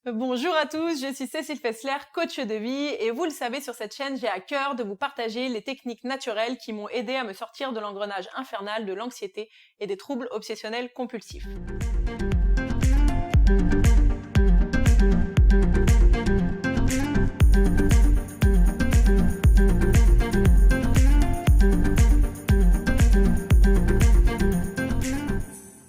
Bonjour à tous, je suis Cécile Fessler, coach de vie, et vous le savez, sur cette chaîne, j'ai à cœur de vous partager les techniques naturelles qui m'ont aidé à me sortir de l'engrenage infernal de l'anxiété et des troubles obsessionnels compulsifs.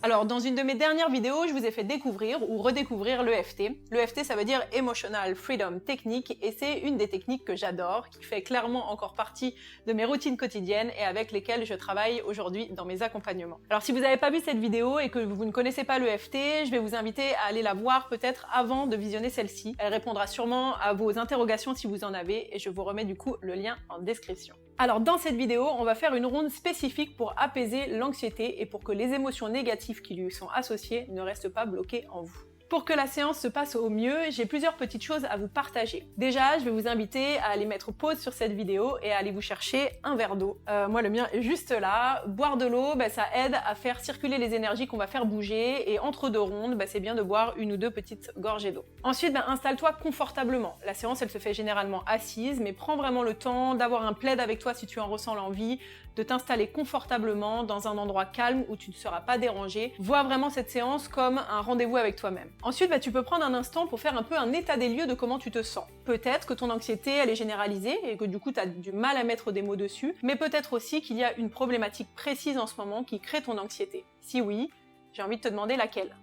Alors, dans une de mes dernières vidéos, je vous ai fait découvrir ou redécouvrir l'EFT. L'EFT, ça veut dire Emotional Freedom Technique, et c'est une des techniques que j'adore, qui fait clairement encore partie de mes routines quotidiennes et avec lesquelles je travaille aujourd'hui dans mes accompagnements. Alors, si vous n'avez pas vu cette vidéo et que vous ne connaissez pas l'EFT, je vais vous inviter à aller la voir peut-être avant de visionner celle-ci. Elle répondra sûrement à vos interrogations si vous en avez, et je vous remets du coup le lien en description. Alors dans cette vidéo, on va faire une ronde spécifique pour apaiser l'anxiété et pour que les émotions négatives qui lui sont associées ne restent pas bloquées en vous. Pour que la séance se passe au mieux, j'ai plusieurs petites choses à vous partager. Déjà, je vais vous inviter à aller mettre pause sur cette vidéo et à aller vous chercher un verre d'eau. Moi, le mien est juste là. Boire de l'eau, ça aide à faire circuler les énergies qu'on va faire bouger, et entre deux rondes, c'est bien de boire une ou deux petites gorgées d'eau. Ensuite, installe-toi confortablement. La séance, elle se fait généralement assise, mais prends vraiment le temps d'avoir un plaid avec toi si tu en ressens l'envie, de t'installer confortablement dans un endroit calme où tu ne seras pas dérangé. Vois vraiment cette séance comme un rendez-vous avec toi-même. Ensuite, tu peux prendre un instant pour faire un peu un état des lieux de comment tu te sens. Peut-être que ton anxiété, elle est généralisée et que du coup, tu as du mal à mettre des mots dessus, mais peut-être aussi qu'il y a une problématique précise en ce moment qui crée ton anxiété. Si oui, j'ai envie de te demander laquelle.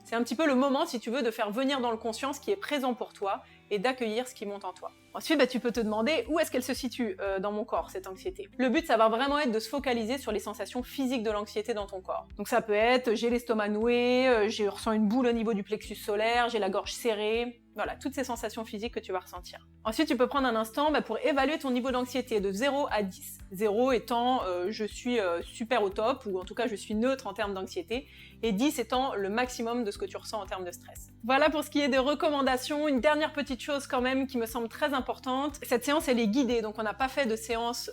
C'est un petit peu le moment, si tu veux, de faire venir dans le conscient ce qui est présent pour toi et d'accueillir ce qui monte en toi. Ensuite, tu peux te demander où est-ce qu'elle se situe dans mon corps, cette anxiété. Le but, ça va vraiment être de se focaliser sur les sensations physiques de l'anxiété dans ton corps. Donc ça peut être, j'ai l'estomac noué, je ressens une boule au niveau du plexus solaire, j'ai la gorge serrée. Voilà, toutes ces sensations physiques que tu vas ressentir. Ensuite, tu peux prendre un instant pour évaluer ton niveau d'anxiété de 0 à 10. 0 étant je suis super au top, ou en tout cas je suis neutre en termes d'anxiété, et 10 étant le maximum de ce que tu ressens en termes de stress. Voilà pour ce qui est des recommandations. Une dernière petite chose quand même qui me semble très importante. Cette séance, elle est guidée, donc on n'a pas fait de séance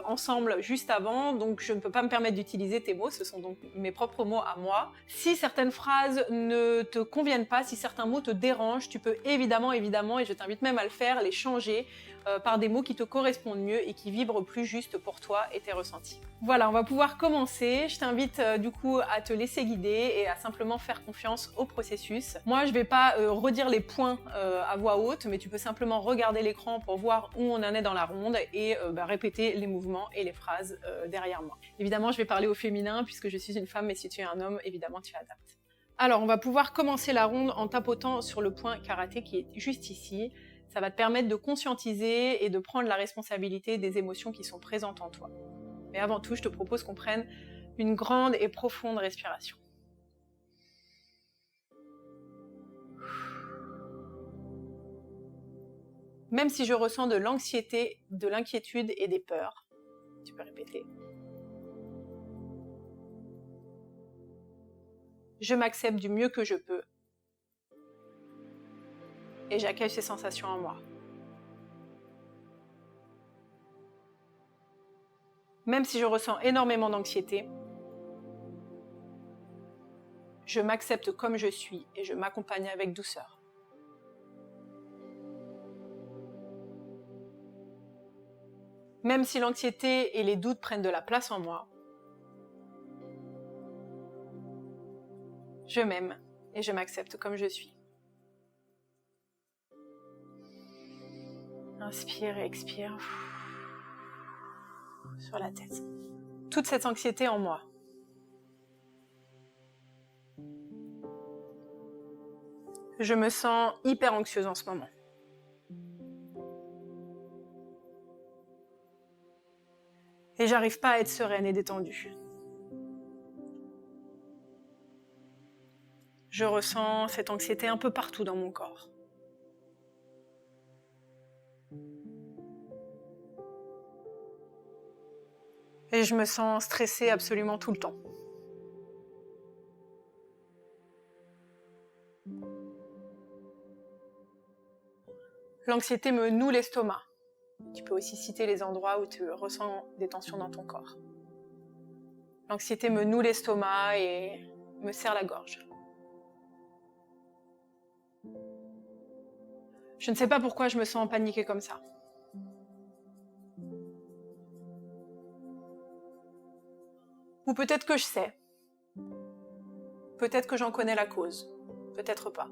ensemble juste avant, donc je ne peux pas me permettre d'utiliser tes mots, ce sont donc mes propres mots à moi. Si certaines phrases ne te conviennent pas, si certains mots te dérangent, tu peux évidemment, et je t'invite même à le faire, les changer par des mots qui te correspondent mieux et qui vibrent plus juste pour toi et tes ressentis. Voilà, on va pouvoir commencer. Je t'invite du coup à te laisser guider et à simplement faire confiance au processus. Moi, je vais pas redire les points à voix haute, mais tu peux simplement regarder l'écran pour voir où on en est dans la ronde et répéter les mouvements et les phrases derrière moi. Évidemment, je vais parler au féminin puisque je suis une femme, mais si tu es un homme, évidemment, tu adaptes. Alors, on va pouvoir commencer la ronde en tapotant sur le point karaté qui est juste ici. Ça va te permettre de conscientiser et de prendre la responsabilité des émotions qui sont présentes en toi. Mais avant tout, je te propose qu'on prenne une grande et profonde respiration. Même si je ressens de l'anxiété, de l'inquiétude et des peurs, tu peux répéter. Je m'accepte du mieux que je peux et j'accueille ces sensations en moi. Même si je ressens énormément d'anxiété, je m'accepte comme je suis et je m'accompagne avec douceur. Même si l'anxiété et les doutes prennent de la place en moi, je m'aime et je m'accepte comme je suis. Inspire et expire sur la tête. Toute cette anxiété en moi. Je me sens hyper anxieuse en ce moment. Et j'arrive pas à être sereine et détendue. Je ressens cette anxiété un peu partout dans mon corps. Et je me sens stressée absolument tout le temps. L'anxiété me noue l'estomac. Tu peux aussi citer les endroits où tu ressens des tensions dans ton corps. L'anxiété me noue l'estomac et me serre la gorge. Je ne sais pas pourquoi je me sens paniquée comme ça. Ou peut-être que je sais. Peut-être que j'en connais la cause. Peut-être pas.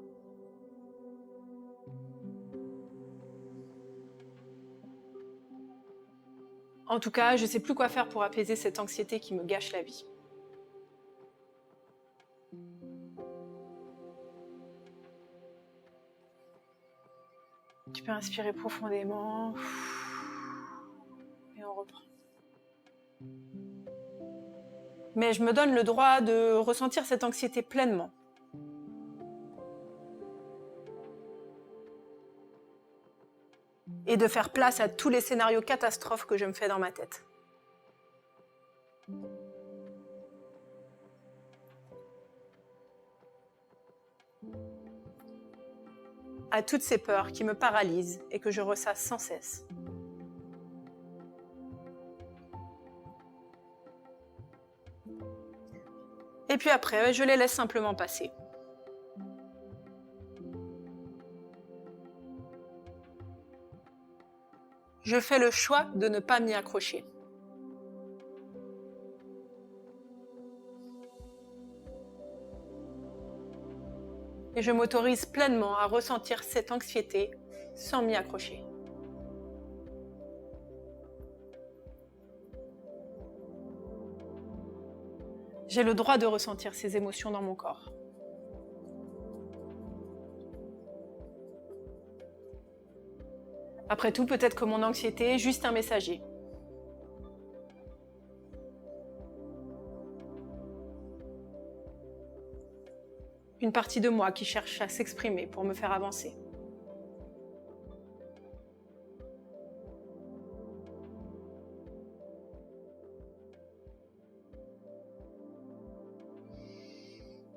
En tout cas, je ne sais plus quoi faire pour apaiser cette anxiété qui me gâche la vie. Tu peux inspirer profondément. Et on reprend. Mais je me donne le droit de ressentir cette anxiété pleinement. Et de faire place à tous les scénarios catastrophes que je me fais dans ma tête. À toutes ces peurs qui me paralysent et que je ressasse sans cesse. Et puis après, je les laisse simplement passer. Je fais le choix de ne pas m'y accrocher. Et je m'autorise pleinement à ressentir cette anxiété sans m'y accrocher. J'ai le droit de ressentir ces émotions dans mon corps. Après tout, peut-être que mon anxiété est juste un messager. Une partie de moi qui cherche à s'exprimer pour me faire avancer.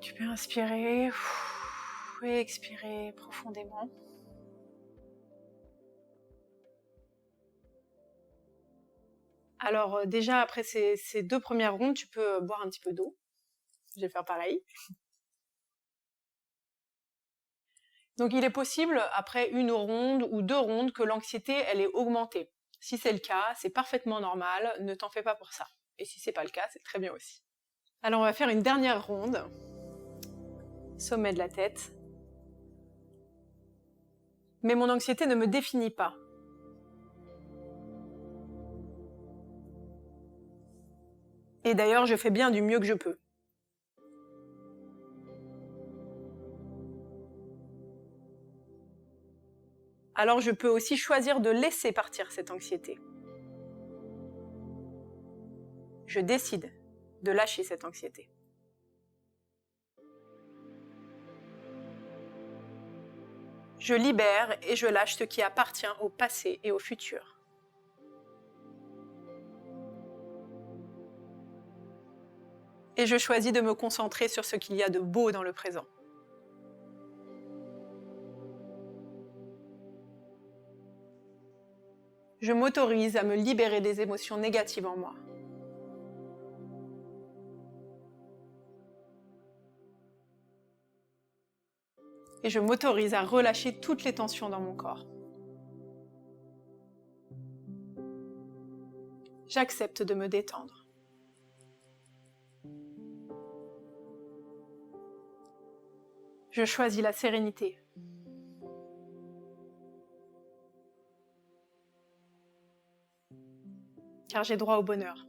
Tu peux inspirer et expirer profondément. Alors déjà, après ces 2 premières rondes, tu peux boire un petit peu d'eau. Je vais faire pareil. Donc il est possible, après 1 ronde ou 2 rondes, que l'anxiété, elle est augmentée. Si c'est le cas, c'est parfaitement normal, ne t'en fais pas pour ça. Et si c'est pas le cas, c'est très bien aussi. Alors on va faire une dernière ronde. Sommet de la tête. Mais mon anxiété ne me définit pas. Et d'ailleurs, je fais bien du mieux que je peux. Alors je peux aussi choisir de laisser partir cette anxiété. Je décide de lâcher cette anxiété. Je libère et je lâche ce qui appartient au passé et au futur. Et je choisis de me concentrer sur ce qu'il y a de beau dans le présent. Je m'autorise à me libérer des émotions négatives en moi. Et je m'autorise à relâcher toutes les tensions dans mon corps. J'accepte de me détendre. Je choisis la sérénité. Car j'ai droit au bonheur.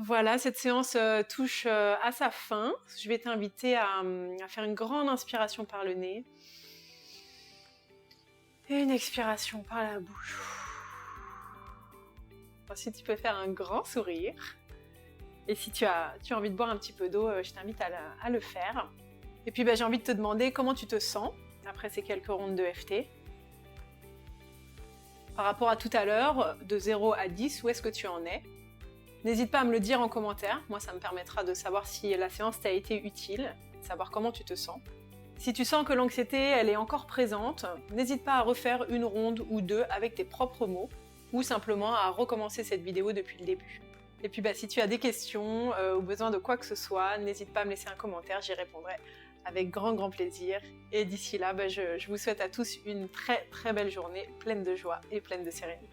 Voilà, cette séance touche à sa fin. Je vais t'inviter à faire une grande inspiration par le nez. Et une expiration par la bouche. Ensuite, tu peux faire un grand sourire. Et si tu as envie de boire un petit peu d'eau, je t'invite à le faire. Et puis j'ai envie de te demander comment tu te sens après ces quelques rondes de FT. Par rapport à tout à l'heure, de 0 à 10, où est-ce que tu en es? N'hésite pas à me le dire en commentaire, moi ça me permettra de savoir si la séance t'a été utile, de savoir comment tu te sens. Si tu sens que l'anxiété elle est encore présente, n'hésite pas à refaire 1 ronde ou 2 avec tes propres mots, ou simplement à recommencer cette vidéo depuis le début. Et puis si tu as des questions ou besoin de quoi que ce soit, n'hésite pas à me laisser un commentaire, j'y répondrai avec grand plaisir. Et d'ici là, je vous souhaite à tous une très belle journée, pleine de joie et pleine de sérénité.